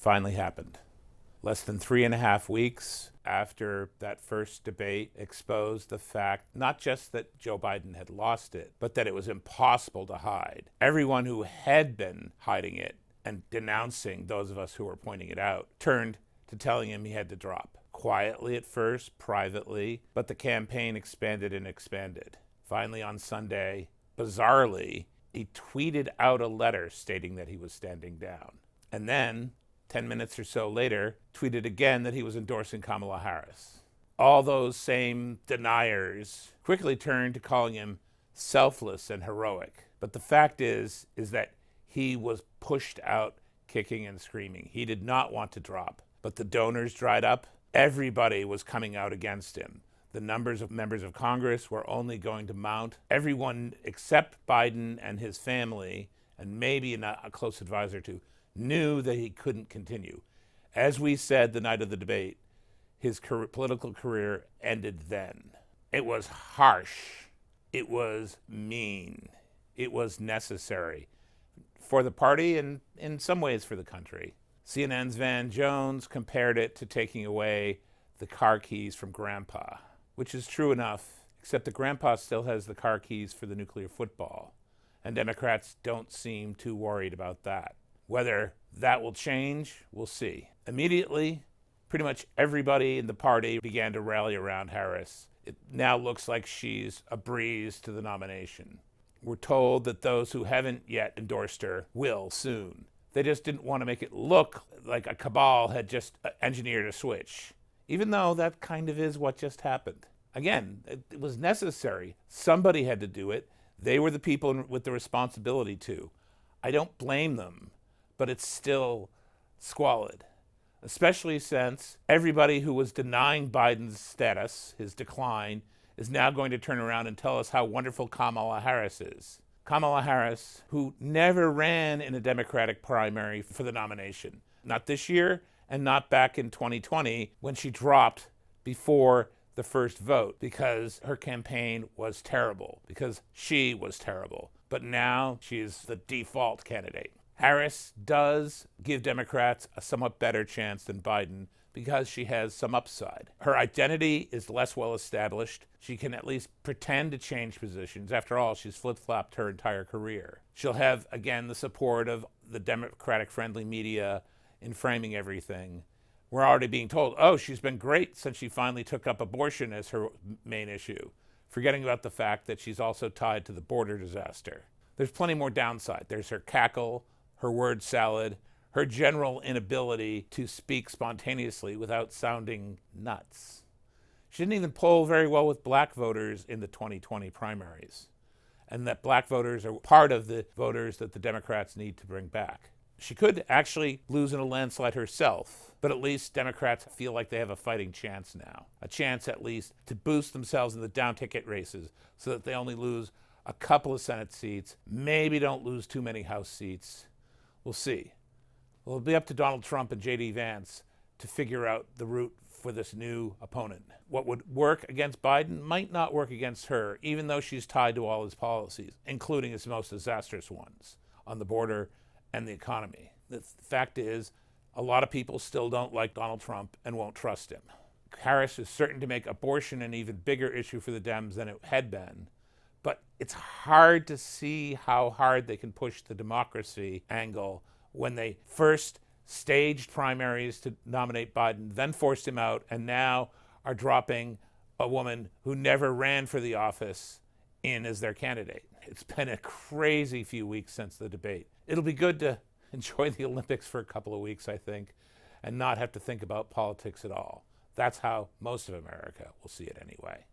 finally happened. Less than 3.5 weeks after that first debate exposed the fact not just that Joe Biden had lost it, but that it was impossible to hide. Everyone who had been hiding it and denouncing those of us who were pointing it out turned to telling him he had to drop. Quietly at first, privately, but the campaign expanded and expanded. Finally on Sunday, bizarrely, he tweeted out a letter stating that he was standing down. And then, 10 minutes or so later, tweeted again that he was endorsing Kamala Harris. All those same deniers quickly turned to calling him selfless and heroic. But the fact is that he was pushed out kicking and screaming. He did not want to drop. But the donors dried up. Everybody was coming out against him. The numbers of members of Congress were only going to mount. Everyone except Biden and his family, and maybe a close advisor too, knew that he couldn't continue. As we said the night of the debate, his political career ended then. It was harsh. It was mean. It was necessary for the party and in some ways for the country. CNN's Van Jones compared it to taking away the car keys from Grandpa, which is true enough, except that Grandpa still has the car keys for the nuclear football, and Democrats don't seem too worried about that. Whether that will change, we'll see. Immediately, pretty much everybody in the party began to rally around Harris. It now looks like she's a breeze to the nomination. We're told that those who haven't yet endorsed her will soon. They just didn't want to make it look like a cabal had just engineered a switch, even though that kind of is what just happened. Again, it was necessary. Somebody had to do it. They were the people with the responsibility to. I don't blame them, but it's still squalid, especially since everybody who was denying Biden's status, his decline, is now going to turn around and tell us how wonderful Kamala Harris is. Kamala Harris, who never ran in a Democratic primary for the nomination, not this year and not back in 2020 when she dropped before the first vote because her campaign was terrible, because she was terrible. But now she's the default candidate. Harris does give Democrats a somewhat better chance than Biden because she has some upside. Her identity is less well established. She can at least pretend to change positions. After all, she's flip-flopped her entire career. She'll have, again, the support of the Democratic-friendly media in framing everything. We're already being told, oh, she's been great since she finally took up abortion as her main issue, forgetting about the fact that she's also tied to the border disaster. There's plenty more downside. There's her cackle, her word salad, her general inability to speak spontaneously without sounding nuts. She didn't even poll very well with black voters in the 2020 primaries, and that black voters are part of the voters that the Democrats need to bring back. She could actually lose in a landslide herself, but at least Democrats feel like they have a fighting chance now, a chance at least to boost themselves in the down-ticket races so that they only lose a couple of Senate seats, maybe don't lose too many House seats. We'll see. Well, it'll be up to Donald Trump and J.D. Vance to figure out the route for this new opponent. What would work against Biden might not work against her, even though she's tied to all his policies, including his most disastrous ones on the border and the economy. The fact is, a lot of people still don't like Donald Trump and won't trust him. Harris is certain to make abortion an even bigger issue for the Dems than it had been, but it's hard to see how hard they can push the democracy angle when they first staged primaries to nominate Biden, then forced him out, and now are dropping a woman who never ran for the office in as their candidate. It's been a crazy few weeks since the debate. It'll be good to enjoy the Olympics for a couple of weeks, I think, and not have to think about politics at all. That's how most of America will see it anyway.